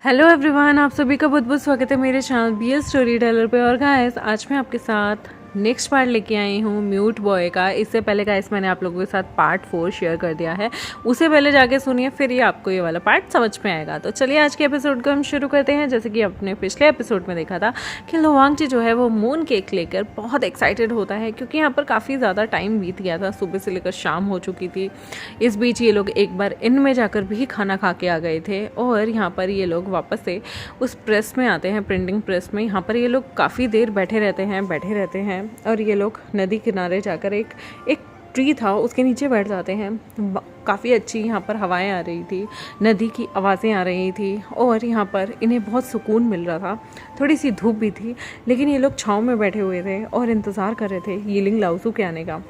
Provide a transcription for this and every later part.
Hello everyone, आप सभी का बहुत बहुत स्वागत है मेरे चैनल BL स्टोरी टेलर पे। और गाइस, आज मैं आपके साथ नेक्स्ट पार्ट लेके आई हूँ म्यूट बॉय का। इससे पहले गाइस मैंने आप लोगों के साथ पार्ट 4 शेयर कर दिया है, उसे पहले जाके सुनिए, फिर ये आपको ये वाला पार्ट समझ में आएगा। तो चलिए आज के एपिसोड को हम शुरू करते हैं। जैसे कि अपने पिछले एपिसोड में देखा था कि लोवांगची जो है वो मून केक लेकर बहुत एक्साइटेड होता है, क्योंकि यहाँ पर काफ़ी ज़्यादा टाइम बीत गया था, सुबह से लेकर शाम हो चुकी थी। इस बीच ये लोग एक बार इन में जाकर भी खाना खा के आ गए थे, और यहाँ पर ये लोग वापस से उस प्रेस में आते हैं, प्रिंटिंग प्रेस में। यहाँ पर ये लोग काफ़ी देर बैठे रहते हैं और ये लोग नदी किनारे जाकर एक ट्री था उसके नीचे बैठ जाते हैं। काफ़ी अच्छी यहाँ पर हवाएं आ रही थी, नदी की आवाज़ें आ रही थी, और यहाँ पर इन्हें बहुत सुकून मिल रहा था। थोड़ी सी धूप भी थी, लेकिन ये लोग छाँव में बैठे हुए थे और इंतज़ार कर रहे थे यीलिंग लाओसू के आने का।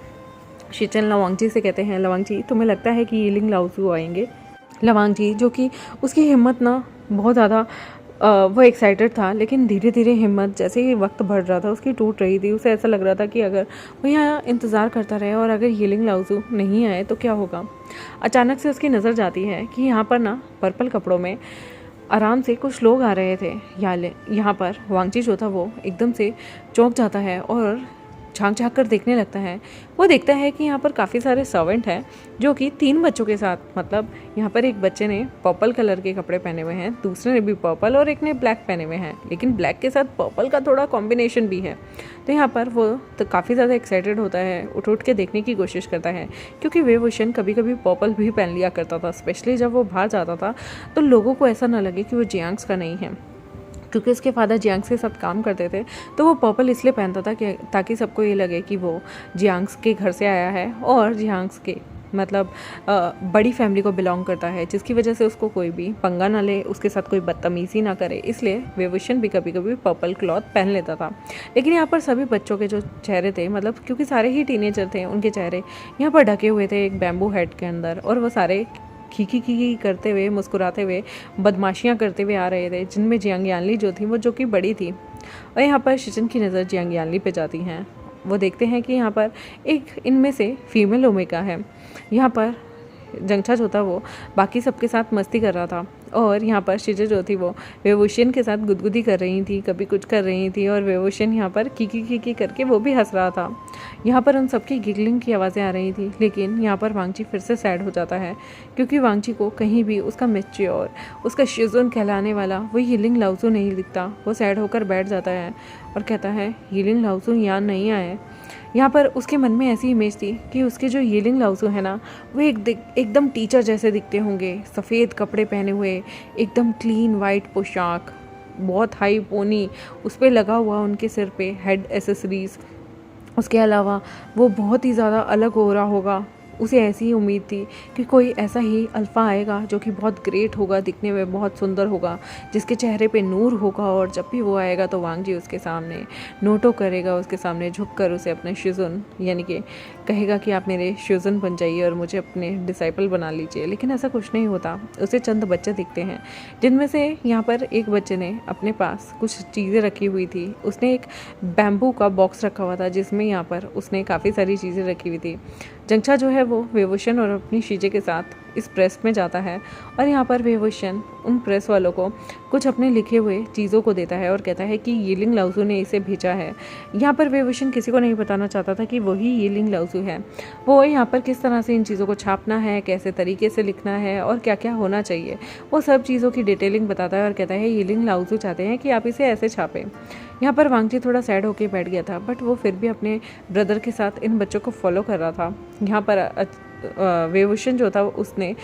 शिचन लवांगजी से कहते हैं, लवांगजी तुम्हें लगता है कि यीलिंग लाओसू आएंगे? लवांगजी, जो कि उसकी हिम्मत ना बहुत ज़्यादा वो एक्साइटेड था, लेकिन धीरे धीरे हिम्मत जैसे ही वक्त बढ़ रहा था उसकी टूट रही थी। उसे ऐसा लग रहा था कि अगर वो यहाँ इंतज़ार करता रहे और अगर यीलिंग लाओसू नहीं आए तो क्या होगा। अचानक से उसकी नज़र जाती है कि यहाँ पर ना पर्पल कपड़ों में आराम से कुछ लोग आ रहे थे। यहाँ पर वांगची जो था वो एकदम से चौंक जाता है और झांक कर देखने लगता है। वो देखता है कि यहाँ पर काफ़ी सारे सर्वेंट हैं, जो कि 3 बच्चों के साथ, मतलब यहाँ पर एक बच्चे ने पर्पल कलर के कपड़े पहने हुए हैं, दूसरे ने भी पर्पल और एक ने ब्लैक पहने हुए हैं, लेकिन ब्लैक के साथ पर्पल का थोड़ा कॉम्बिनेशन भी है। तो यहाँ पर वो तो काफ़ी ज़्यादा एक्साइटेड होता है, उठ के देखने की कोशिश करता है, क्योंकि वेवोशन कभी कभी पर्पल भी पहन लिया करता था, स्पेशली जब वो बाहर जाता था, तो लोगों को ऐसा ना लगे कि वो जियांग्स का नहीं है। क्योंकि उसके फादर जियांग्स के साथ काम करते थे, तो वो पर्पल इसलिए पहनता था कि ताकि सबको ये लगे कि वो जियांग्स के घर से आया है और जियांग्स के मतलब बड़ी फैमिली को बिलोंग करता है, जिसकी वजह से उसको कोई भी पंगा ना ले, उसके साथ कोई बदतमीज़ी ना करे। इसलिए वेवोशन भी कभी कभी पर्पल क्लॉथ पहन लेता था। लेकिन यहाँ पर सभी बच्चों के जो चेहरे थे, मतलब क्योंकि सारे ही टीनेजर थे, उनके चेहरे यहाँ पर ढके हुए थे एक बैम्बू हेड के अंदर, और वो सारे खी करते हुए, मुस्कुराते हुए, बदमाशियाँ करते हुए आ रहे थे, जिनमें जियांग यानली जो थी वो जो कि बड़ी थी। और यहाँ पर शिचन की नज़र जियांग यानली पे जाती हैं। वो देखते हैं कि यहाँ पर एक इनमें से फीमेल ओमेगा है। यहाँ पर जंगछा जो था वो बाकी सबके साथ मस्ती कर रहा था, और यहाँ पर शिजे जो थी वो वेवोशियन के साथ गुदगुदी कर रही थी, कभी कुछ कर रही थी, और वेवोशियन यहाँ पर की करके वो भी हंस रहा था। यहाँ पर उन सबकी गिगलिंग की आवाज़ें आ रही थी। लेकिन यहाँ पर वांगची फिर से सैड हो जाता है, क्योंकि वांगची को कहीं भी उसका मैच्योर, उसका शिजुन कहलाने वाला वो यीलिंग लाओसू नहीं दिखता। वो सैड होकर बैठ जाता है और कहता है, यीलिंग लाओसू यहाँ नहीं आए। यहाँ पर उसके मन में ऐसी इमेज थी कि उसके जो यीलिंग लाओसू है ना, वो एकदम टीचर जैसे दिखते होंगे, सफ़ेद कपड़े पहने हुए, एकदम क्लीन वाइट पोशाक, बहुत हाई पोनी उस पर लगा हुआ उनके सिर पे हेड एसेसरीज। उसके अलावा वो बहुत ही ज़्यादा अलग हो रहा होगा। उसे ऐसी ही उम्मीद थी कि कोई ऐसा ही अल्फ़ा आएगा जो कि बहुत ग्रेट होगा, दिखने में बहुत सुंदर होगा, जिसके चेहरे पे नूर होगा, और जब भी वो आएगा तो वांगजी उसके सामने नोटो करेगा, उसके सामने झुककर उसे अपने शिजुन यानी कि कहेगा कि आप मेरे शिजुन बन जाइए और मुझे अपने डिसाइपल बना लीजिए। लेकिन ऐसा कुछ नहीं होता। उसे चंद बच्चे दिखते हैं, जिनमें से यहाँ पर एक बच्चे ने अपने पास कुछ चीज़ें रखी हुई थी। उसने एक बैम्बू का बॉक्स रखा हुआ था, जिसमें यहाँ पर उसने काफ़ी सारी चीज़ें रखी हुई थी। जंगछा जो है वो वेवोशन और अपनी शीजे के साथ इस प्रेस में जाता है, और यहाँ पर वेवोशन उन प्रेस वालों को कुछ अपने लिखे हुए चीज़ों को देता है और कहता है कि यीलिंग लाओसू ने इसे भेजा है। यहाँ पर वेवोशन किसी को नहीं बताना चाहता था कि वही यीलिंग लाओसू है। वो यहाँ पर किस तरह से इन चीज़ों को छापना है, कैसे तरीके से लिखना है और क्या क्या होना चाहिए, वो सब चीज़ों की डिटेलिंग बताता है और कहता है यीलिंग लाओसू चाहते हैं कि आप इसे ऐसे छापें। यहाँ पर वांगची थोड़ा सैड होकर बैठ गया था, बट वो फिर भी अपने ब्रदर के साथ इन बच्चों को फॉलो कर रहा था। यहाँ पर वेवोशन जो था उसने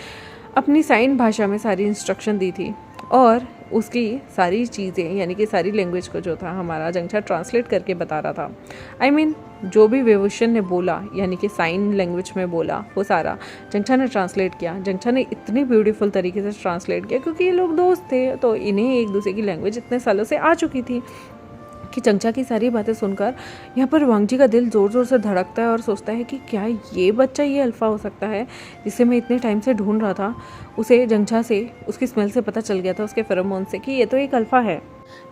अपनी साइन भाषा में सारी इंस्ट्रक्शन दी थी, और उसकी सारी चीज़ें यानी कि सारी लैंग्वेज को जो था हमारा जंगछा ट्रांसलेट करके बता रहा था। I mean, जो भी वेवोशन ने बोला यानी कि साइन लैंग्वेज में बोला, वो सारा जंगछा ने ट्रांसलेट किया। जंगछा ने इतनी ब्यूटीफुल तरीके से ट्रांसलेट किया, क्योंकि ये लोग दोस्त थे, तो इन्हें एक दूसरे की लैंग्वेज इतने सालों से आ चुकी थी कि जंगछा की सारी बातें सुनकर यहाँ पर वांगजी का दिल ज़ोर ज़ोर से धड़कता है और सोचता है कि क्या ये बच्चा ये अल्फ़ा हो सकता है जिसे मैं इतने टाइम से ढूंढ रहा था। उसे जंगछा से उसकी स्मेल से पता चल गया था, उसके फेरोमोन से, कि ये तो एक अल्फ़ा है।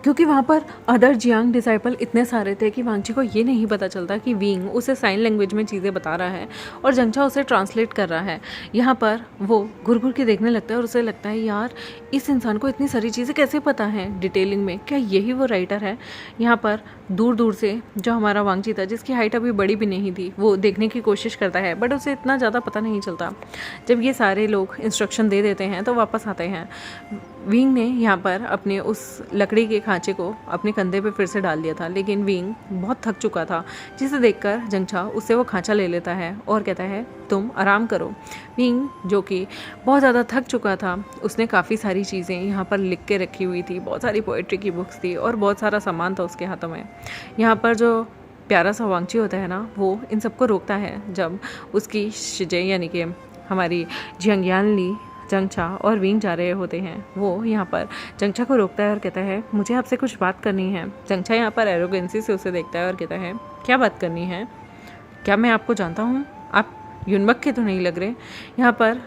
क्योंकि वहाँ पर अदर जियांग डिसाइपल इतने सारे थे कि वांगची को ये नहीं पता चलता कि विंग उसे साइन लैंग्वेज में चीज़ें बता रहा है और जंगचा उसे ट्रांसलेट कर रहा है। यहाँ पर वो घुर घुर के देखने लगता है और उसे लगता है यार इस इंसान को इतनी सारी चीज़ें कैसे पता है डिटेलिंग में, क्या यही वो राइटर है। यहाँ पर दूर दूर से जो हमारा वांगची था, जिसकी हाइट अभी बड़ी भी नहीं थी, वो देखने की कोशिश करता है, बट उसे इतना ज़्यादा पता नहीं चलता। जब ये सारे लोग इंस्ट्रक्शन दे देते हैं तो वापस आते हैं। विंग ने यहाँ पर अपने उस लकड़ी के खांचे को अपने कंधे पे फिर से डाल दिया था, लेकिन विंग बहुत थक चुका था, जिसे देखकर जंगचा उससे वो खांचा ले लेता है और कहता है तुम आराम करो। विंग जो कि बहुत ज़्यादा थक चुका था, उसने काफ़ी सारी चीज़ें यहाँ पर लिख के रखी हुई थी, बहुत सारी पोइट्री की बुक्स थी और बहुत सारा सामान था उसके हाथों में। यहाँ पर जो प्यारा सा वांगची होता है ना, वो इन सबको रोकता है। जब उसकी शिजे यानी कि हमारी जियांगयानली, जंगचा और विंग जा रहे होते हैं, वो यहाँ पर जंगचा को रोकता है और कहता है मुझे आपसे कुछ बात करनी है। जंगचा यहाँ पर एरोगेंसी से उसे देखता है और कहता है क्या बात करनी है, क्या मैं आपको जानता हूँ, आप युनबक के तो नहीं लग रहे। यहाँ पर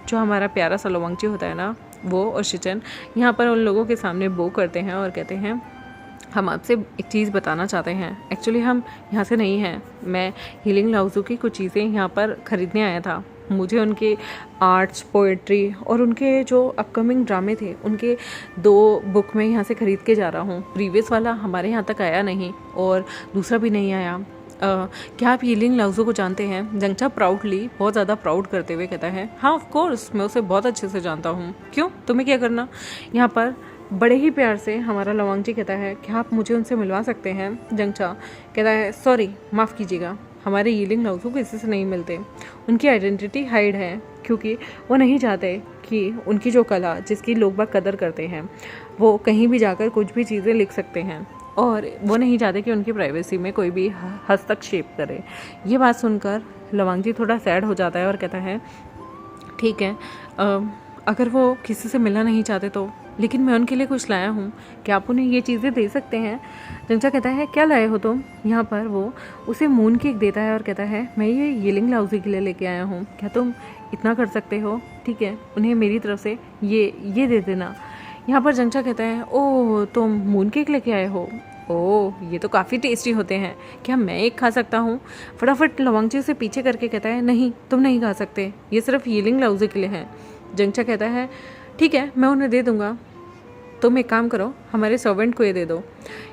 जो हमारा प्यारा सा वांगची होता है ना, वो और शिचन यहाँ पर उन लोगों के सामने बो करते हैं और कहते हैं हम आपसे एक चीज़ बताना चाहते हैं। एक्चुअली हम यहाँ से नहीं हैं, मैं हीलिंग लाउजू की कुछ चीज़ें यहाँ पर ख़रीदने आया था। मुझे उनके आर्ट्स, पोएट्री और उनके जो अपकमिंग ड्रामे थे, उनके 2 बुक में यहाँ से ख़रीद के जा रहा हूँ। प्रीवियस वाला हमारे यहाँ तक आया नहीं और दूसरा भी नहीं आया। क्या आप हीलिंग लाउजू को जानते हैं? जंगचा प्राउडली, बहुत ज़्यादा प्राउड करते हुए कहता है हाँ ऑफ कोर्स, मैं उसे बहुत अच्छे से जानता हूँ। क्यों, तुम्हें क्या करना? यहाँ पर बड़े ही प्यार से हमारा लवांगची कहता है क्या आप मुझे उनसे मिलवा सकते हैं? जंगचा कहता है सॉरी, माफ़ कीजिएगा, हमारे यीलिंग लाउजू किसी से नहीं मिलते, उनकी आइडेंटिटी हाइड है, क्योंकि वो नहीं चाहते कि उनकी जो कला, जिसकी लोग बाग कदर करते हैं, वो कहीं भी जाकर कुछ भी चीज़ें लिख सकते हैं, और वो नहीं चाहते कि उनकी प्राइवेसी में कोई भी हस्तक्षेप करे। ये बात सुनकर लवांगची थोड़ा सैड हो जाता है और कहता है ठीक है, अगर वो किसी से मिलना नहीं चाहते तो, लेकिन मैं उनके लिए कुछ लाया हूँ, क्या आप उन्हें ये चीज़ें दे सकते हैं? जंगचा कहता है क्या लाए हो तुम? यहाँ पर वो उसे मून केक देता है और कहता है मैं ये यीलिंग लाउजी के लिए लेके आया हूँ, क्या तुम इतना कर सकते हो? ठीक है, उन्हें मेरी तरफ से ये दे देना। यहाँ पर जंगचा कहता है ओह तुम मून केक लेके आए हो, ओह ये तो काफ़ी टेस्टी होते हैं, क्या मैं एक खा सकता हूँ? फटाफट लवांगची से पीछे करके कहता है नहीं, तुम नहीं खा सकते, ये सिर्फ यीलिंग लाउजी के लिए है। जंगचा कहता है ठीक है, मैं उन्हें दे दूँगा, तुम एक काम करो, हमारे सर्वेंट को ये दे दो।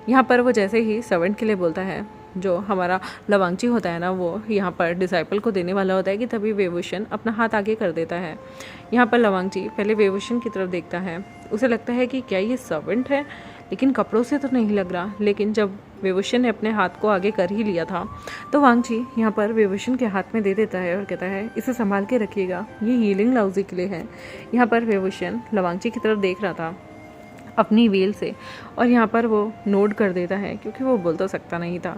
यहाँ पर वो जैसे ही सर्वेंट के लिए बोलता है, जो हमारा लवांगची होता है ना, वो यहाँ पर डिसाइपल को देने वाला होता है कि तभी वेवुशन अपना हाथ आगे कर देता है। यहाँ पर लवांगची पहले वेवुशन की तरफ देखता है, उसे लगता है कि क्या ये सर्वेंट है, लेकिन कपड़ों से तो नहीं लग रहा। लेकिन जब वेवुशन ने अपने हाथ को आगे कर ही लिया था, तो वांगची यहाँ पर वेवुशन के हाथ में दे देता है और कहता है इसे संभाल के रखिएगा, ये हीलिंग लाउजी के लिए है। यहाँ पर वेवुशन लवांगची की तरफ देख रहा था अपनी वेल से, और यहाँ पर वो नोट कर देता है, क्योंकि वो बोल तो सकता नहीं था,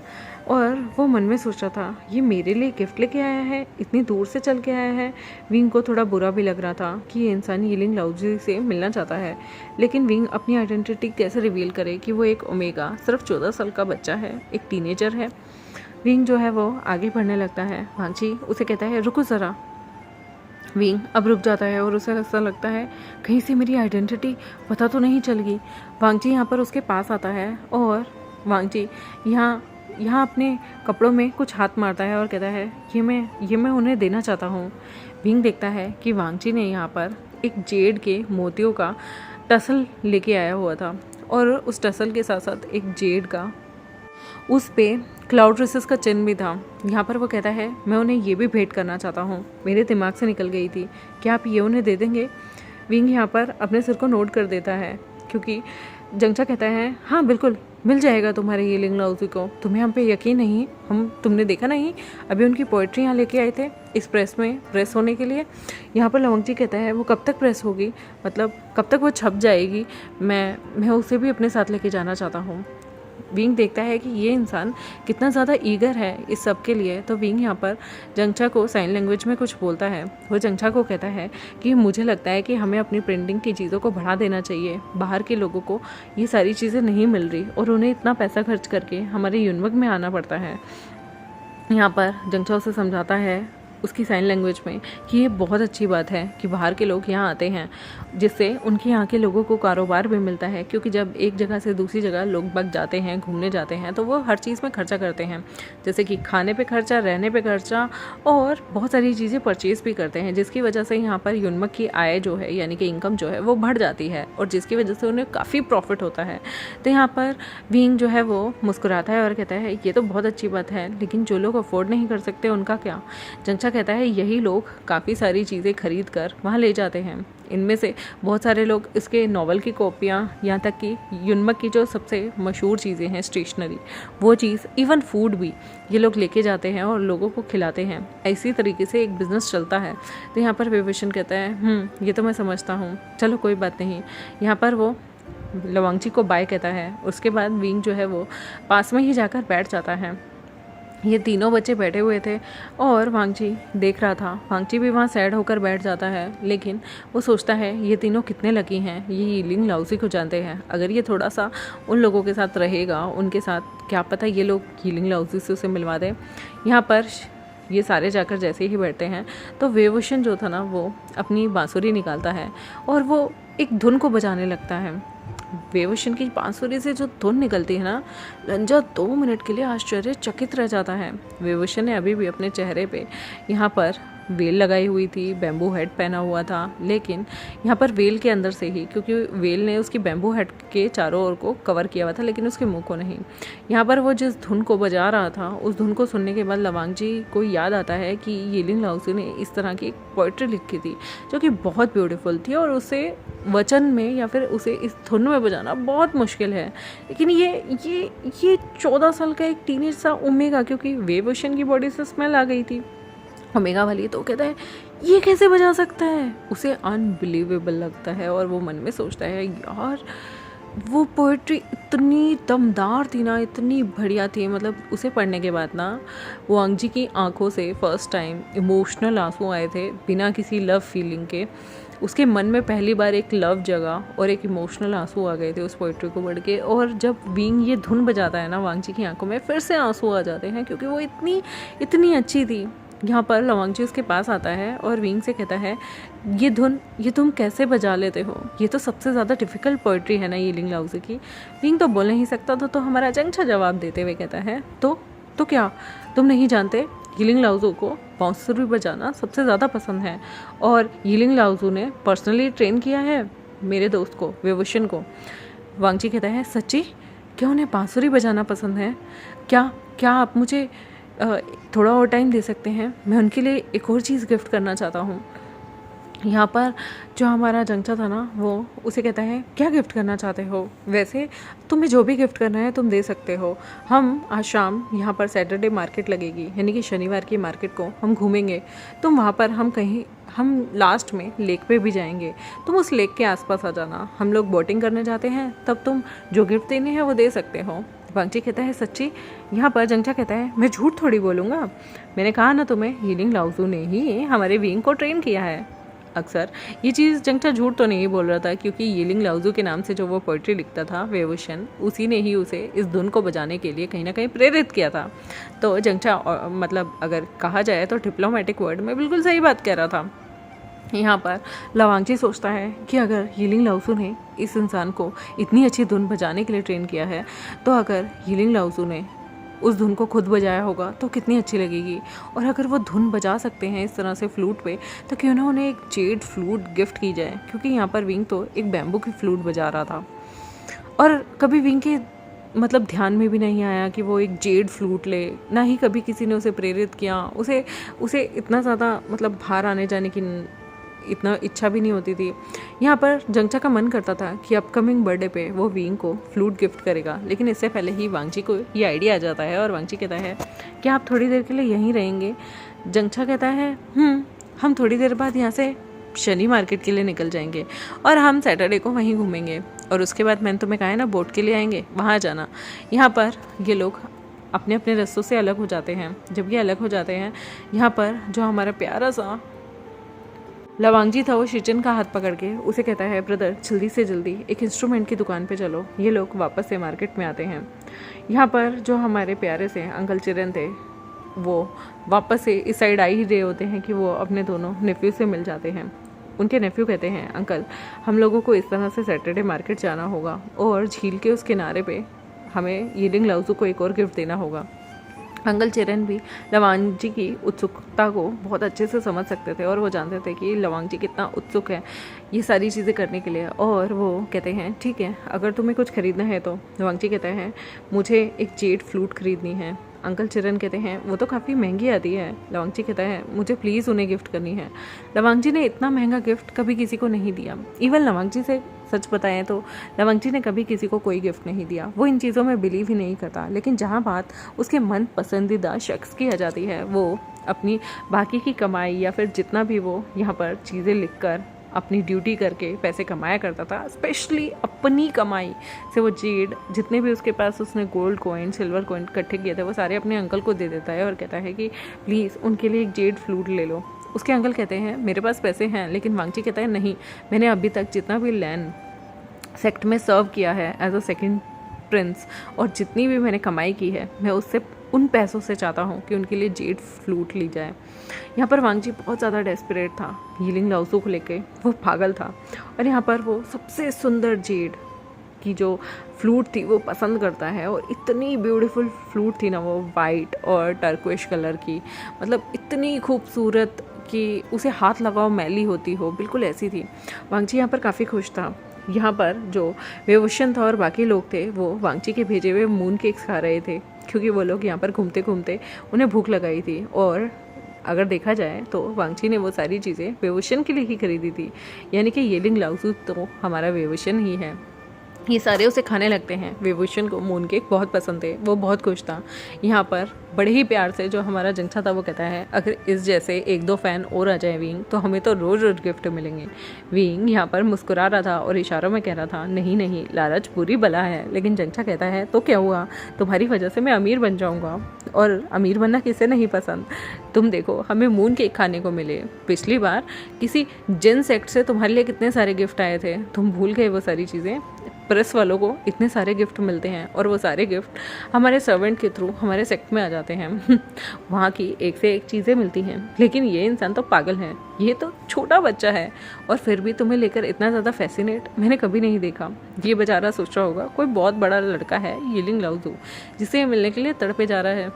और वो मन में सोच रहा था ये मेरे लिए गिफ्ट लेके आया है, इतनी दूर से चल के आया है। विंग को थोड़ा बुरा भी लग रहा था कि ये इंसान यीलिंग लाउजी से मिलना चाहता है, लेकिन विंग अपनी आइडेंटिटी कैसे रिवील करे कि वो एक ओमेगा सिर्फ 14 साल का बच्चा है, एक टीनेजर है। विंग जो है वो आगे बढ़ने लगता है, वांगची उसे कहता है रुको ज़रा। विंग अब रुक जाता है और उसे ऐसा लगता है कहीं से मेरी आइडेंटिटी पता तो नहीं चल गई। वांगची यहाँ पर उसके पास आता है और वांगची यहाँ अपने कपड़ों में कुछ हाथ मारता है और कहता है ये मैं उन्हें देना चाहता हूँ। विंग देखता है कि वांगची ने यहाँ पर एक जेड के मोतियों का टसल लेके आया हुआ था, और उस टसल के साथ साथ एक जेड का, उस पे क्लाउड रेसेस का चिन्ह भी था। यहाँ पर वो कहता है मैं उन्हें ये भी भेंट करना चाहता हूँ, मेरे दिमाग से निकल गई थी, क्या आप ये उन्हें दे देंगे? विंग यहाँ पर अपने सिर को नोट कर देता है, क्योंकि जंगचा कहता है हाँ बिल्कुल मिल जाएगा तुम्हारे यीलिंग लाउजी को, तुम्हें हम पे यकीन नहीं, तुमने देखा नहीं अभी उनकी पोइट्री यहाँ लेके आए थे इस प्रेस में प्रेस होने के लिए। यहाँ पर लवांगची कहता है वो कब तक प्रेस होगी, मतलब कब तक वो छप जाएगी, मैं उसे भी अपने साथ लेके जाना चाहता हूँ। विंग देखता है कि ये इंसान कितना ज़्यादा ईगर है इस सब के लिए, तो विंग यहाँ पर जंगचा को साइन लैंग्वेज में कुछ बोलता है। वो जंगचा को कहता है कि मुझे लगता है कि हमें अपनी प्रिंटिंग की चीज़ों को बढ़ा देना चाहिए, बाहर के लोगों को ये सारी चीज़ें नहीं मिल रही और उन्हें इतना पैसा खर्च करके हमारे यूनबक में आना पड़ता है। यहाँ पर जंगचा उसे समझाता है उसकी साइन लैंग्वेज में कि ये बहुत अच्छी बात है कि बाहर के लोग यहाँ आते हैं, जिससे उनके यहाँ के लोगों को कारोबार भी मिलता है। क्योंकि जब एक जगह से दूसरी जगह लोग बग जाते हैं, घूमने जाते हैं, तो वो हर चीज़ में खर्चा करते हैं, जैसे कि खाने पे खर्चा, रहने पे खर्चा और बहुत सारी चीज़ें परचेज़ भी करते हैं, जिसकी वजह से यहाँ पर युनमक की आय जो है यानी कि इनकम जो है वो बढ़ जाती है और जिसकी वजह से उन्हें काफ़ी प्रॉफिट होता है। तो यहाँ पर विंग जो है वो मुस्कुराता है और कहता है ये तो बहुत अच्छी बात है, लेकिन जो लोग अफोर्ड नहीं कर सकते उनका क्या। जंगचा कहता है यही लोग काफ़ी सारी चीज़ें खरीद कर वहाँ ले जाते हैं। इनमें से बहुत सारे लोग इसके नावल की कॉपियाँ, यहाँ तक कि युनमक की जो सबसे मशहूर चीज़ें हैं स्टेशनरी, वो चीज़, इवन फूड भी ये लोग लेके जाते हैं और लोगों को खिलाते हैं। इसी तरीके से एक बिज़नेस चलता है। तो यहाँ पर विभूषण कहता है ये तो मैं समझता हूँ, चलो कोई बात नहीं। यहाँ पर वो लवांगची को बाय कहता है। उसके बाद विंग जो है वो पास में ही जाकर बैठ जाता है। ये तीनों बच्चे बैठे हुए थे और वांगची देख रहा था। वांगची भी वहाँ सैड होकर बैठ जाता है, लेकिन वो सोचता है ये तीनों कितने लकी हैं, ये यीलिंग लाओजी को जानते हैं। अगर ये थोड़ा सा उन लोगों के साथ रहेगा, उनके साथ क्या पता ये लोग यीलिंग लाओजी से उसे मिलवा दें। यहाँ पर ये सारे जाकर जैसे ही बैठते हैं तो विभूषण जो था ना वो अपनी बांसुरी निकालता है और वो एक धुन को बजाने लगता है। विभूषण की बांसुरी से जो धुन निकलती है ना, लंजा 2 मिनट के लिए आश्चर्यचकित रह जाता है। विभूषण ने अभी भी अपने चेहरे पे यहाँ पर वेल लगाई हुई थी, बैम्बू हेड पहना हुआ था, लेकिन यहाँ पर वेल के अंदर से ही, क्योंकि वेल ने उसकी बैम्बू हेड के चारों ओर को कवर किया हुआ था लेकिन उसके मुंह को नहीं। यहाँ पर वो जिस धुन को बजा रहा था, उस धुन को सुनने के बाद लवांगजी को याद आता है कि यीलिंग लाओजी ने इस तरह की एक पोइट्री लिखी थी जो कि बहुत ब्यूटीफुल थी और उसे वचन में या फिर उसे इस धुन में बजाना बहुत मुश्किल है। लेकिन ये 14 साल का एक टीनेज सा ओमेगा, क्योंकि विभूषण की बॉडी से स्मेल आ गई थी ओमेगा वाली, तो कहता है ये कैसे बजा सकता है। उसे अनबिलीवेबल लगता है और वो मन में सोचता है यार वो पोइट्री इतनी दमदार थी ना, इतनी बढ़िया थी। मतलब उसे पढ़ने के बाद ना वांगजी की आंखों से फर्स्ट टाइम इमोशनल आंसू आए थे बिना किसी लव फीलिंग के। उसके मन में पहली बार एक लव जगा और एक इमोशनल आंसू आ गए थे उस पोइट्री को पढ़ के। और जब विंग ये धुन बजाता है ना, वांगजी की आंखों में फिर से आंसू आ जाते हैं क्योंकि वो इतनी अच्छी थी। यहाँ पर लवांगजी उसके पास आता है और विंग से कहता है ये तुम कैसे बजा लेते हो, ये तो सबसे ज़्यादा डिफ़िकल्ट पोइट्री है ना यीलिंग लाओजी की। विंग तो बोल नहीं सकता था, तो हमारा जंगचा जवाब देते हुए कहता है तो क्या तुम नहीं जानते, यीलिंग लाओजी को बांसुरी बजाना सबसे ज़्यादा पसंद है और यीलिंग लाओजी ने पर्सनली ट्रेन किया है मेरे दोस्त को, विभूषण को। वांगजी कहता है सच्ची, क्या उन्हें बांसुरी बजाना पसंद है? क्या आप मुझे थोड़ा और टाइम दे सकते हैं? मैं उनके लिए एक और चीज़ गिफ्ट करना चाहता हूँ। यहाँ पर जो हमारा जंगचा था ना वो उसे कहता है क्या गिफ्ट करना चाहते हो? वैसे तुम्हें जो भी गिफ्ट करना है तुम दे सकते हो। हम आज शाम यहाँ पर सैटरडे मार्केट लगेगी, यानी कि शनिवार की मार्केट को हम घूमेंगे। तुम वहाँ पर हम लास्ट में लेक पे भी जाएंगे, तुम उस लेक के आसपास आ जाना। हम लोग बोटिंग करने जाते हैं, तब तुम जो गिफ्ट देने हैं वो दे सकते हो। वांगची कहता है सच्ची? यहाँ पर जंगचा कहता है मैं झूठ थोड़ी बोलूँगा, मैंने कहा ना तुम्हें यीलिंग लाओजी ने ही हमारे विंग को ट्रेन किया है। अक्सर ये चीज़ जंगचा झूठ तो नहीं बोल रहा था, क्योंकि यीलिंग लाओजी के नाम से जो वो पोइट्री लिखता था विभूषण, उसी ने ही उसे इस धुन को बजाने के लिए कहीं ना कहीं प्रेरित किया था। तो जंगचा मतलब अगर कहा जाए तो डिप्लोमेटिक वर्ड में बिल्कुल सही बात कह रहा था। यहाँ पर लवांगजी सोचता है कि अगर यीलिंग लाओजी ने इस इंसान को इतनी अच्छी धुन बजाने के लिए ट्रेन किया है, तो अगर यीलिंग लाओजी ने उस धुन को खुद बजाया होगा तो कितनी अच्छी लगेगी। और अगर वो धुन बजा सकते हैं इस तरह से फ्लूट पे, तो क्यों ना उन्हें एक जेड फ्लूट गिफ्ट की जाए, क्योंकि यहाँ पर विंग तो एक बैम्बू की फ्लूट बजा रहा था और कभी विंग के मतलब ध्यान में भी नहीं आया कि वो एक जेड फ्लूट ले, ना ही कभी किसी ने उसे प्रेरित किया। उसे इतना ज़्यादा मतलब बाहर आने जाने की इतना इच्छा भी नहीं होती थी। यहाँ पर जंगचा का मन करता था कि अपकमिंग बर्थडे पे वो विंग को फ्लूट गिफ्ट करेगा, लेकिन इससे पहले ही वांगची को ये आइडिया आ जाता है और वांगची कहता है कि आप थोड़ी देर के लिए यहीं रहेंगे? जंगचा कहता है हम थोड़ी देर बाद यहाँ से शनि मार्केट के लिए निकल जाएंगे और हम सैटरडे को वहीं घूमेंगे, और उसके बाद मैंने तुम्हें कहा है ना बोट के लिए आएंगे, वहाँ जाना। यहाँ पर ये लोग अपने अपने रास्तों से अलग हो जाते हैं। जब ये अलग हो जाते हैं, यहाँ पर जो हमारा प्यारा सा लवांगजी था वो शिचन का हाथ पकड़ के उसे कहता है ब्रदर जल्दी से जल्दी एक इंस्ट्रूमेंट की दुकान पे चलो। ये लोग वापस से मार्केट में आते हैं। यहाँ पर जो हमारे प्यारे से अंकल चिरन थे वो वापस से इस साइड आ ही रहे होते हैं कि वो अपने दोनों नेफ्यू से मिल जाते हैं। उनके नेफ्यू कहते हैं, अंकल हम लोगों को इस तरह से सैटरडे मार्केट जाना होगा और झील के उस किनारे पे हमें यीलिंग लाओज़ू को एक और गिफ्ट देना होगा। अंकल चिरन भी लवांग जी की उत्सुकता को बहुत अच्छे से समझ सकते थे और वो जानते थे कि लवांग जी कितना उत्सुक है ये सारी चीज़ें करने के लिए। और वो कहते हैं ठीक है, अगर तुम्हें कुछ ख़रीदना है तो। लवांग जी कहते हैं मुझे एक जेड फ्लूट ख़रीदनी है। अंकल चिरन कहते हैं वो तो काफ़ी महंगी आती है। लवांग जी कहता है मुझे प्लीज़ उन्हें गिफ्ट करनी है। लवांग जी ने इतना महंगा गिफ्ट कभी किसी को नहीं दिया। इवन लवांग जी से सच बताएं तो लवांग जी ने कभी किसी को कोई गिफ्ट नहीं दिया। वो इन चीज़ों में बिलीव ही नहीं करता। लेकिन जहाँ बात उसके मन पसंदीदा शख्स की आ जाती है, वो अपनी बाकी की कमाई या फिर जितना भी वो यहाँ पर चीज़ें लिख कर अपनी ड्यूटी करके पैसे कमाया करता था, स्पेशली अपनी कमाई से वो जेड जितने भी उसके पास उसने गोल्ड कॉइन सिल्वर कॉइन इकट्ठे किए थे वो सारे अपने अंकल को दे देता है और कहता है कि प्लीज़ उनके लिए एक जेड फ्लूट ले लो। उसके अंकल कहते हैं मेरे पास पैसे हैं, लेकिन वांगची कहता है नहीं, मैंने अभी तक जितना भी लैंड सेक्ट में सर्व किया है एज अ सेकेंड प्रिंस और जितनी भी मैंने कमाई की है मैं उससे उन पैसों से चाहता हूँ कि उनके लिए जेड फ्लूट ली जाए। यहाँ पर वांगची बहुत ज़्यादा डेस्परेट था यीलिंग लाओज़ू को लेके, वो पागल था और यहाँ पर वो सबसे सुंदर जेड की जो फ्लूट थी वो पसंद करता है। और इतनी ब्यूटीफुल फ्लूट थी ना वो, वाइट और टर्क्विश कलर की, मतलब इतनी खूबसूरत कि उसे हाथ लगाओ मैली होती हो, बिल्कुल ऐसी थी। वांगची यहाँ पर काफ़ी खुश था। यहाँ पर जो वेवुशन था और बाकी लोग थे वो वांगची के भेजे हुए मून केक्स खा रहे थे, क्योंकि वो लोग यहाँ पर घूमते घूमते उन्हें भूख लगाई थी। और अगर देखा जाए तो वांगची ने वो सारी चीज़ें वेवुशन के लिए ही खरीदी थी, यानी कि यीलिंग लाओज़ू तो हमारा वेवुशन ही है। ये सारे उसे खाने लगते हैं। वेवुशन को मून केक बहुत पसंद थे, वो बहुत खुश था। यहाँ पर बड़े ही प्यार से जो हमारा जंगछा था वो कहता है अगर इस जैसे एक दो फ़ैन और आ जाए विंग तो हमें तो रोज़ रोज़ गिफ्ट मिलेंगे। विंग यहाँ पर मुस्कुरा रहा था और इशारों में कह रहा था नहीं नहीं, लालच बुरी बला है। लेकिन जंगछा कहता है तो क्या हुआ, तुम्हारी वजह से मैं अमीर बन जाऊँगा, और अमीर बनना किसे नहीं पसंद। तुम देखो हमें मून केक खाने को मिले, पिछली बार किसी जिन सेक्ट से तुम्हारे लिए कितने सारे गिफ्ट आए थे, तुम भूल गए वो सारी चीज़ें। प्रेस वालों को इतने सारे गिफ्ट मिलते हैं और वो सारे गिफ्ट हमारे सर्वेंट के थ्रू हमारे सेक्ट में आ जाते हैं। वहाँ की एक से एक चीज़ें मिलती हैं, लेकिन ये इंसान तो पागल है, ये तो छोटा बच्चा है और फिर भी तुम्हें लेकर इतना ज़्यादा फैसिनेट मैंने कभी नहीं देखा। ये बेचारा सोच रहा होगा कोई बहुत बड़ा लड़का है यीलिंग लाओज़ू जिसे मिलने के लिए तड़पे जा रहा है।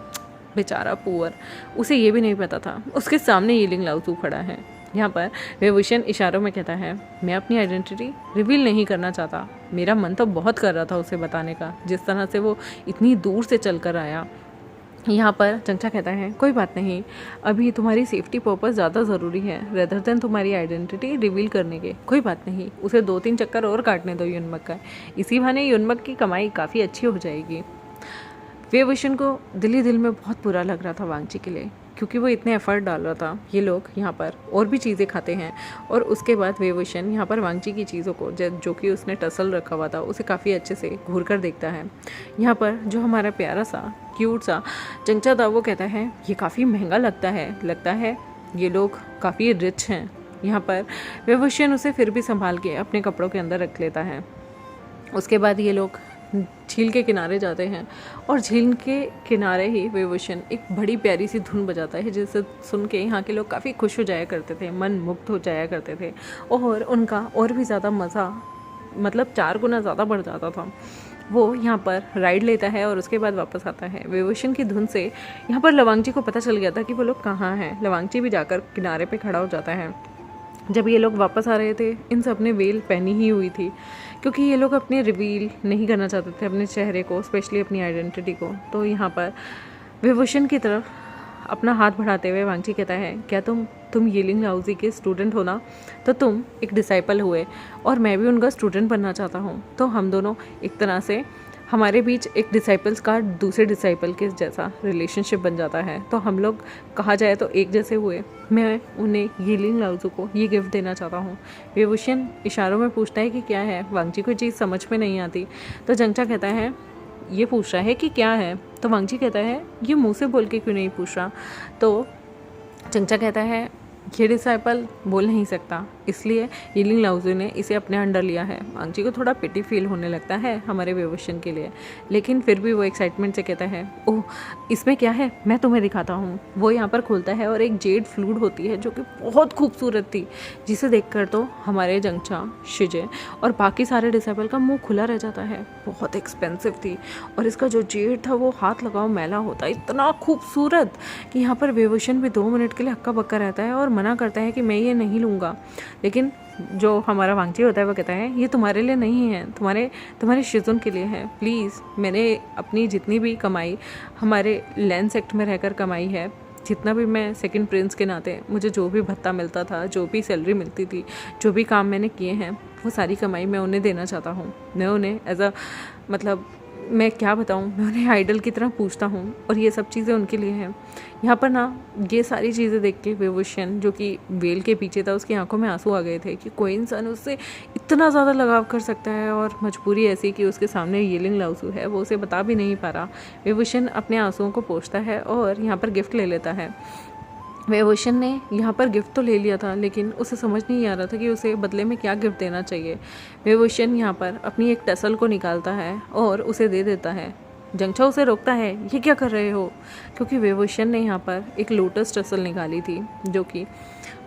बेचारा पुअर, उसे ये भी नहीं पता था उसके सामने यीलिंग लाओज़ू खड़ा है। यहाँ पर वेवुशन इशारों में कहता है मैं अपनी आइडेंटिटी रिवील नहीं करना चाहता। मेरा मन तो बहुत कर रहा था उसे बताने का, जिस तरह से वो इतनी दूर से चल कर आया। यहाँ पर जंगछा कहता है कोई बात नहीं, अभी तुम्हारी सेफ्टी पर्पस ज़्यादा ज़रूरी है रेदर देन तुम्हारी आइडेंटिटी रिवील करने के। कोई बात नहीं, उसे 2-3 चक्कर और काटने दो युनमक का, इसी बहाने युनमक की कमाई काफ़ी अच्छी हो जाएगी। वेवुशन को दिल ही दिल में बहुत बुरा लग रहा था वांगची के लिए, क्योंकि वो इतने एफर्ट डाल रहा था। ये लोग यहाँ पर और भी चीज़ें खाते हैं और उसके बाद वेवुशन यहाँ पर वांगची की चीज़ों को जो कि उसने टसल रखा हुआ था उसे काफ़ी अच्छे से घूर कर देखता है। यहाँ पर जो हमारा प्यारा सा क्यूट सा जंगछा था वो कहता है ये काफ़ी महंगा लगता है ये लोग काफ़ी रिच हैं। यहाँ पर वेवुशन उसे फिर भी संभाल के अपने कपड़ों के अंदर रख लेता है। उसके बाद ये लोग झील के किनारे जाते हैं और झील के किनारे ही वेवुशन एक बड़ी प्यारी सी धुन बजाता है, जिसे सुन के यहाँ के लोग काफ़ी खुश हो जाया करते थे, मन मुक्त हो जाया करते थे और उनका और भी ज़्यादा मज़ा मतलब 4 गुना ज़्यादा बढ़ जाता था। वो यहाँ पर राइड लेता है और उसके बाद वापस आता है। वेवुशन की धुन से यहाँ पर लवांगची को पता चल गया था कि वो लोग कहाँ हैं। लवांगची भी जाकर किनारे पर खड़ा हो जाता है। जब ये लोग वापस आ रहे थे इन सब ने वेल पहनी ही हुई थी, क्योंकि ये लोग अपने रिवील नहीं करना चाहते थे अपने चेहरे को, स्पेशली अपनी आइडेंटिटी को। तो यहाँ पर वेवुशन की तरफ अपना हाथ बढ़ाते हुए वांगची कहता है क्या तुम यीलिंग लाओज़ू के स्टूडेंट हो ना, तो तुम एक डिसाइपल हुए और मैं भी उनका स्टूडेंट बनना चाहता हूँ। तो हम दोनों एक तरह से हमारे बीच एक डिसाइपल्स का दूसरे डिसाइपल के जैसा रिलेशनशिप बन जाता है। तो हम लोग कहा जाए तो एक जैसे हुए। मैं उन्हें यीलिंग लाओज़ू को ये गिफ्ट देना चाहता हूँ। वेवुशन इशारों में पूछता है कि क्या है। वांगची को चीज़ समझ में नहीं आती तो जंगछा कहता है ये पूछ रहा है कि क्या है। तो वांगची कहता है ये मुँह से बोल के क्यों नहीं पूछ रहा। तो जंगछा कहता है ये डिसाइपल बोल नहीं सकता, इसलिए यिलिंग लाओज़ू ने इसे अपने अंडर लिया है। वांगजी को थोड़ा पिटी फील होने लगता है हमारे वेवोशन के लिए, लेकिन फिर भी वो एक्साइटमेंट से कहता है, ओह इसमें क्या है, मैं तुम्हें दिखाता हूँ। वो यहाँ पर खोलता है और एक जेड फ्लूड होती है जो कि बहुत खूबसूरत थी, जिसे देखकर तो हमारे जंगचा, शिजे और बाकी सारे डिसेबल का मुंह खुला रह जाता है। बहुत एक्सपेंसिव थी और इसका जो जेड था वो हाथ लगाओ मैला होता, इतना खूबसूरत कि यहाँ पर वेवोशन भी 2 मिनट के लिए हक्का बक्का रहता है और मना करता है कि मैं ये नहीं लूँगा। लेकिन जो हमारा वांगची होता है वो कहता है, ये तुम्हारे लिए नहीं है, तुम्हारे शिजुन के लिए है। प्लीज़, मैंने अपनी जितनी भी कमाई हमारे लैंड सेक्ट में रहकर कमाई है, जितना भी मैं सेकंड प्रिंस के नाते मुझे जो भी भत्ता मिलता था, जो भी सैलरी मिलती थी, जो भी काम मैंने किए हैं, वो सारी कमाई मैं उन्हें देना चाहता हूँ। मैं उन्हें मतलब मैं क्या बताऊँ, मैं उन्हें आइडल की तरह पूछता हूँ और ये सब चीज़ें उनके लिए हैं। यहाँ पर ना ये सारी चीज़ें देख के वेवोशन, जो कि वेल के पीछे था, उसकी आंखों में आंसू आ गए थे कि कोई इंसान उससे इतना ज़्यादा लगाव कर सकता है और मजबूरी ऐसी कि उसके सामने यिलिंग लाओज़ू है, वो उसे बता भी नहीं पा रहा। वेवोशन अपने आंसुओं को पोंछता है और यहाँ पर गिफ्ट ले लेता है। वेवोशन ने यहाँ पर गिफ्ट तो ले लिया था, लेकिन उसे समझ नहीं आ रहा था कि उसे बदले में क्या गिफ्ट देना चाहिए। वेवोशन यहाँ पर अपनी एक टसल को निकालता है और उसे दे देता है। जंगचा उसे रोकता है, ये क्या कर रहे हो, क्योंकि वेवोशन ने यहाँ पर एक लोटस टसल निकाली थी जो कि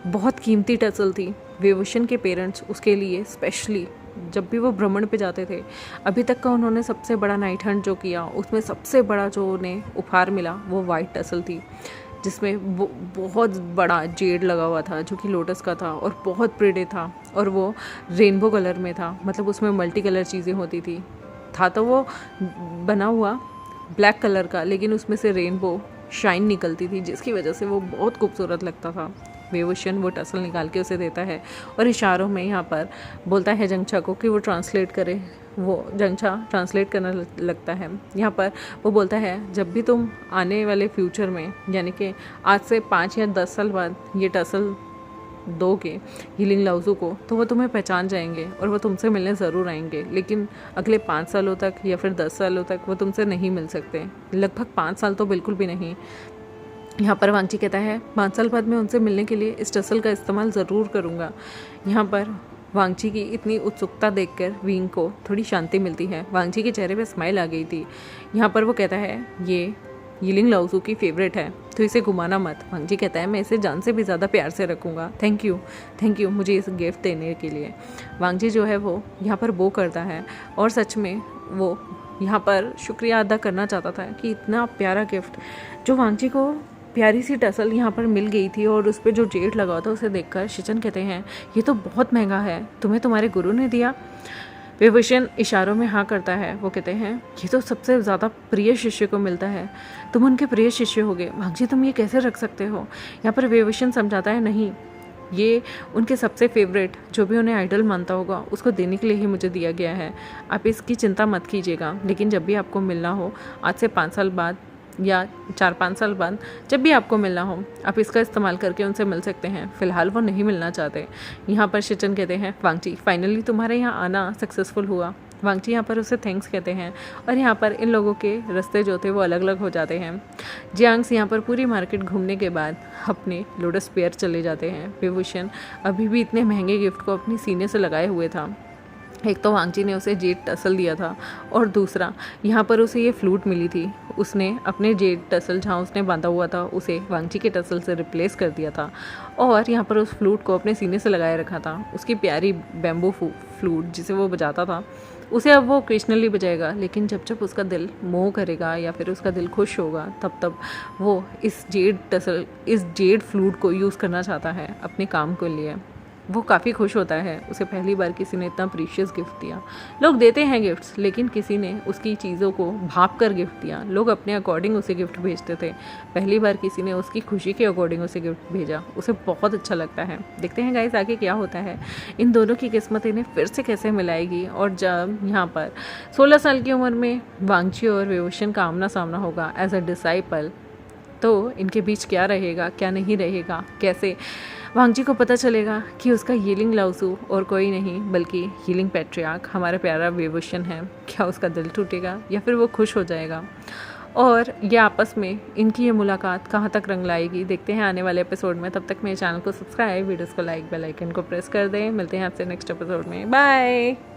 बहुत कीमती टसल थी। वेवोशन के पेरेंट्स उसके लिए स्पेशली जब भी वो भ्रमण पे जाते थे, अभी तक का उन्होंने सबसे बड़ा नाइट हंट जो किया, उसमें सबसे बड़ा जो उन्हें उपहार मिला वो वाइट टसल थी, जिसमें वो बहुत बड़ा जेड लगा हुआ था जो कि लोटस का था और बहुत प्रिटी था और वो रेनबो कलर में था, मतलब उसमें मल्टी कलर चीज़ें होती थी। था तो वो बना हुआ ब्लैक कलर का, लेकिन उसमें से रेनबो शाइन निकलती थी, जिसकी वजह से वो बहुत खूबसूरत लगता था। वेवोशन वो टसल निकाल के उसे देता है और इशारों में यहाँ पर बोलता है जंगचा को कि वो ट्रांसलेट करे। वो जंगचा ट्रांसलेट करने लगता है। यहाँ पर वो बोलता है, जब भी तुम आने वाले फ्यूचर में, यानी कि आज से 5 या 10 साल बाद ये टसल दोगे यिलिंग लाओज़ू को, तो वो तुम्हें पहचान जाएंगे और वो तुमसे मिलने ज़रूर आएंगे, लेकिन अगले 5 सालों तक या फिर 10 सालों तक वो तुमसे नहीं मिल सकते। लगभग 5 साल तो बिल्कुल भी नहीं। यहाँ पर वांगची कहता है, 5 साल बाद मैं उनसे मिलने के लिए इस टसल का इस्तेमाल ज़रूर करूँगा। यहाँ पर वांगची की इतनी उत्सुकता देखकर विंग को थोड़ी शांति मिलती है। वांगची के चेहरे पे स्माइल आ गई थी। यहाँ पर वो कहता है, ये यिलिंग लाओज़ू की फेवरेट है, तो इसे घुमाना मत। वांगची कहता है, मैं इसे जान से भी ज़्यादा प्यार से रखूँगा। थैंक यू मुझे इस गिफ्ट देने के लिए। वांगची जो है वो यहाँ पर बो करता है और सच में वो यहाँ पर शुक्रिया अदा करना चाहता था कि इतना प्यारा गिफ्ट जो वांगची को प्यारी सी टसल यहाँ पर मिल गई थी और उस पर जो जेड लगा था उसे देखकर शिचन कहते हैं, ये तो बहुत महंगा है, तुम्हें तुम्हारे गुरु ने दिया। वेवोशन इशारों में हाँ करता है। वो कहते हैं, ये तो सबसे ज़्यादा प्रिय शिष्य को मिलता है, तुम उनके प्रिय शिष्य होगे। वांगची तुम ये कैसे रख सकते हो। यहाँ पर वेवोशन समझाता है, नहीं, ये उनके सबसे फेवरेट जो भी उन्हें आइडल मानता होगा उसको देने के लिए ही मुझे दिया गया है। आप इसकी चिंता मत कीजिएगा, लेकिन जब भी आपको मिलना हो, आज से 5 साल बाद या 4-5 साल बाद, जब भी आपको मिलना हो, आप इसका इस्तेमाल करके उनसे मिल सकते हैं। फ़िलहाल वो नहीं मिलना चाहते। यहाँ पर शिचन कहते हैं, वांगची फाइनली तुम्हारे यहाँ आना सक्सेसफुल हुआ। वांगची यहाँ पर उसे थैंक्स कहते हैं और यहाँ पर इन लोगों के रास्ते जो थे वो अलग अलग हो जाते हैं। जियांग्स यहाँ पर पूरी मार्केट घूमने के बाद अपने लोटस पेयर चले जाते हैं। वेवोशन अभी भी इतने महंगे गिफ्ट को अपनी सीने से लगाए हुए था। एक तो वांगची ने उसे जेड टसल दिया था और दूसरा यहाँ पर उसे ये फ्लूट मिली थी। उसने अपने जेड टसल जहाँ उसने बांधा हुआ था उसे वांगची के टसल से रिप्लेस कर दिया था और यहाँ पर उस फ्लूट को अपने सीने से लगाए रखा था। उसकी प्यारी बैम्बू फ्लूट जिसे वो बजाता था, उसे अब वो ओकेजनली बजाएगा, लेकिन जब जब उसका दिल मोह करेगा या फिर उसका दिल खुश होगा, तब तब वो इस जेड फ्लूट को यूज़ करना चाहता है अपने काम के लिए। वो काफ़ी खुश होता है। उसे पहली बार किसी ने इतना प्रीशियस गिफ्ट दिया। लोग देते हैं गिफ्ट्स, लेकिन किसी ने उसकी चीज़ों को भाप कर गिफ्ट दिया। लोग अपने अकॉर्डिंग उसे गिफ्ट भेजते थे। पहली बार किसी ने उसकी खुशी के अकॉर्डिंग उसे गिफ्ट भेजा। उसे बहुत अच्छा लगता है। देखते हैं गाइस आगे क्या होता है। इन दोनों की किस्मत इन्हें फिर से कैसे मिलाएगी और जब यहाँ पर 16 साल की उम्र में वांगची और वेवोशन का आमना सामना होगा एज अ डिसाइपल, तो इनके बीच क्या रहेगा, क्या नहीं रहेगा, कैसे वांगची को पता चलेगा कि उसका यिलिंग लाओज़ू और कोई नहीं बल्कि यिलिंग पैट्रियार्क हमारा प्यारा वेवोशन है। क्या उसका दिल टूटेगा या फिर वो खुश हो जाएगा। और ये आपस में इनकी ये मुलाकात कहाँ तक रंग लाएगी, देखते हैं आने वाले एपिसोड में। तब तक मेरे चैनल को सब्सक्राइब, वीडियोस को लाइक, बेल आइकन को प्रेस कर दें। मिलते हैं आपसे नेक्स्ट एपिसोड में। बाय।